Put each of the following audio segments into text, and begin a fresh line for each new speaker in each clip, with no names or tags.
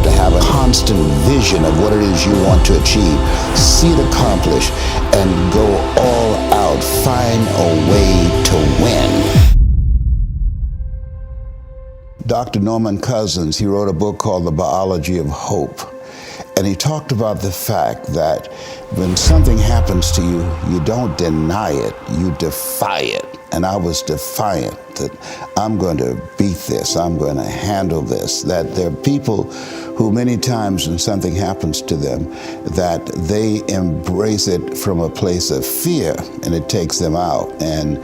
to have a constant vision of what it is you want to achieve, see it accomplished, and go all out. Find a way to win. Dr. Norman Cousins, he wrote a book called The Biology of Hope. And he talked about the fact that when something happens to you, you don't deny it, you defy it. And I was defiant that I'm going to beat this, I'm going to handle this. That there are people who many times when something happens to them, that they embrace it from a place of fear and it takes them out. And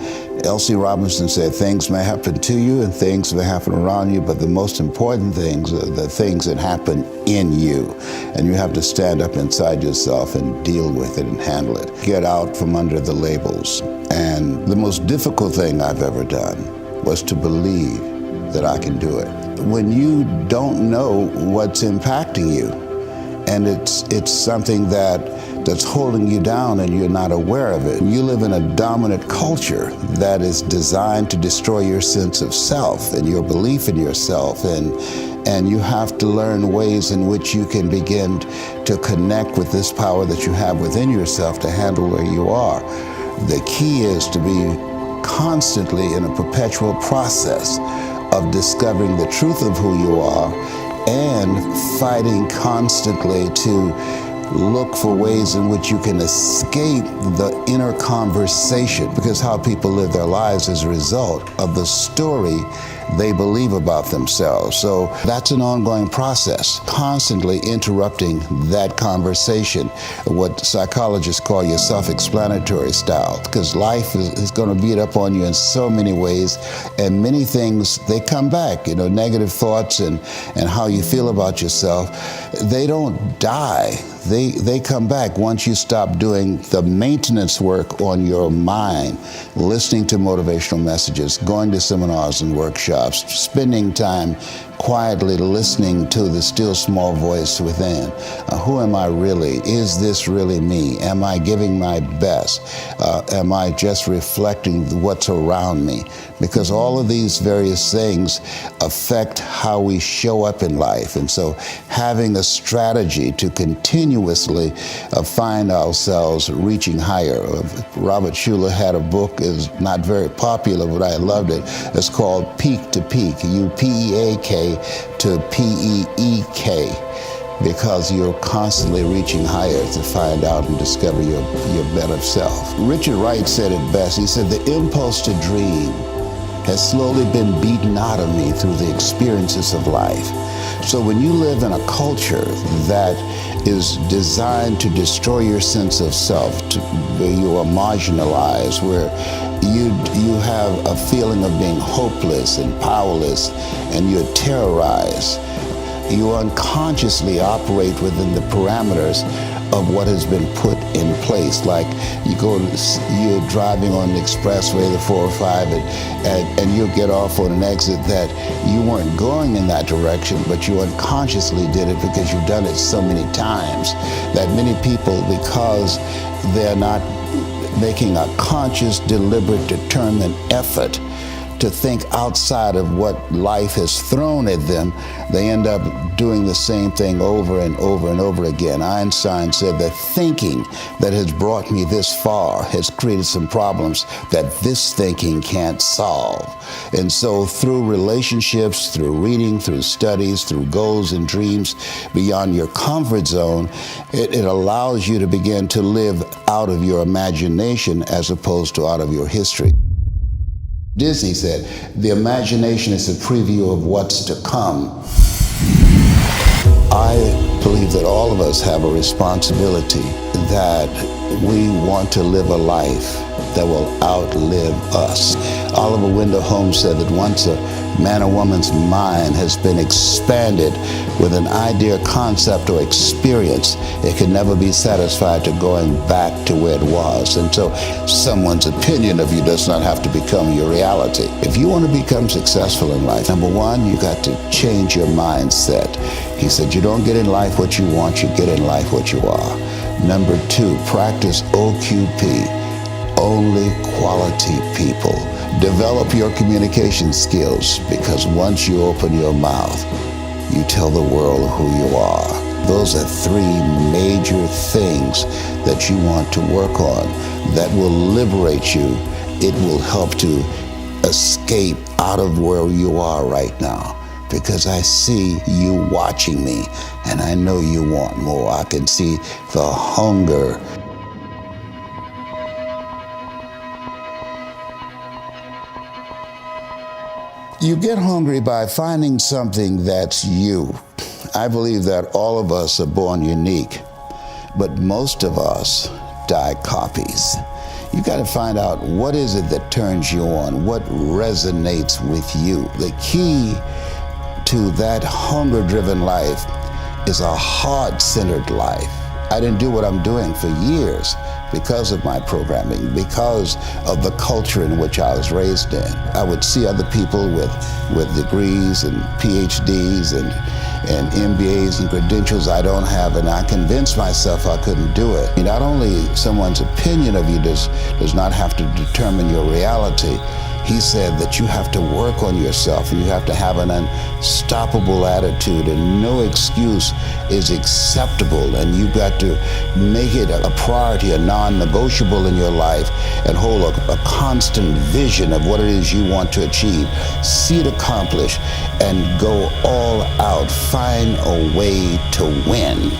L.C. Robinson said, things may happen to you and things may happen around you, but the most important things are the things that happen in you. And you have to stand up inside yourself and deal with it and handle it. Get out from under the labels. And the most difficult thing I've ever done was to believe that I can do it. When you don't know what's impacting you, and it's something that's holding you down and you're not aware of it. You live in a dominant culture that is designed to destroy your sense of self and your belief in yourself, and you have to learn ways in which you can begin to connect with this power that you have within yourself to handle where you are. The key is to be constantly in a perpetual process of discovering the truth of who you are and fighting constantly to look for ways in which you can escape the inner conversation, because how people live their lives is a result of the story they believe about themselves. So that's an ongoing process, constantly interrupting that conversation, what psychologists call your self-explanatory style, because life is going to beat up on you in so many ways, and many things, they come back, negative thoughts and how you feel about yourself, they don't die. They come back once you stop doing the maintenance work on your mind, listening to motivational messages, going to seminars and workshops, spending time quietly listening to the still small voice within. Who am I really? Is this really me? Am I giving my best? Am I just reflecting what's around me? Because all of these various things affect how we show up in life. And so having a strategy to continuously find ourselves reaching higher. Robert Schuller had a book, is not very popular, but I loved it. It's called Peak to Peak, U-P-E-A-K to P-E-E-K, because you're constantly reaching higher to find out and discover your better self. Richard Wright said it best. He said, the impulse to dream has slowly been beaten out of me through the experiences of life. So when you live in a culture that is designed to destroy your sense of self, where you are marginalized, where you have a feeling of being hopeless and powerless, and you're terrorized, you unconsciously operate within the parameters of what has been put in place. Like you're driving on the expressway, the 405, and you'll get off on an exit that you weren't going in that direction, but you unconsciously did it because you've done it so many times that many people, because they're not making a conscious, deliberate, determined effort to think outside of what life has thrown at them, they end up doing the same thing over and over and over again. Einstein said that thinking that has brought me this far has created some problems that this thinking can't solve. And so through relationships, through reading, through studies, through goals and dreams beyond your comfort zone, it allows you to begin to live out of your imagination as opposed to out of your history. Disney said, the imagination is a preview of what's to come. I believe that all of us have a responsibility that we want to live a life that will outlive us. Oliver Wendell Holmes said that once a man or woman's mind has been expanded with an idea, concept, or experience, it can never be satisfied to going back to where it was. And so someone's opinion of you does not have to become your reality. If you want to become successful in life, number one, you got to change your mindset. He said, you don't get in life what you want, you get in life what you are. Number two, practice OQP, only quality people. Develop your communication skills, because once you open your mouth, you tell the world who you are. Those are three major things that you want to work on that will liberate you. It will help to escape out of where you are right now, because I see you watching me and I know you want more. I can see the hunger. You get hungry by finding something that's you. I believe that all of us are born unique, but most of us die copies. You got to find out what is it that turns you on, what resonates with you. The key to that hunger-driven life is a heart-centered life. I didn't do what I'm doing for years because of my programming, because of the culture in which I was raised in. I would see other people with degrees and PhDs and MBAs and credentials I don't have, and I convinced myself I couldn't do it. Not only someone's opinion of you does not have to determine your reality. He said that you have to work on yourself and you have to have an unstoppable attitude, and no excuse is acceptable, and you've got to make it a priority, a non-negotiable in your life, and hold a constant vision of what it is you want to achieve. See it accomplished and go all out. Find a way to win.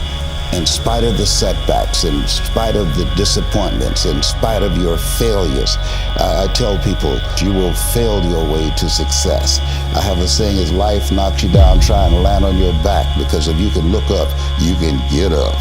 In spite of the setbacks, in spite of the disappointments, in spite of your failures. I tell people, you will fail your way to success. I have a saying, is life knocks you down, try and land on your back, because if you can look up, you can get up.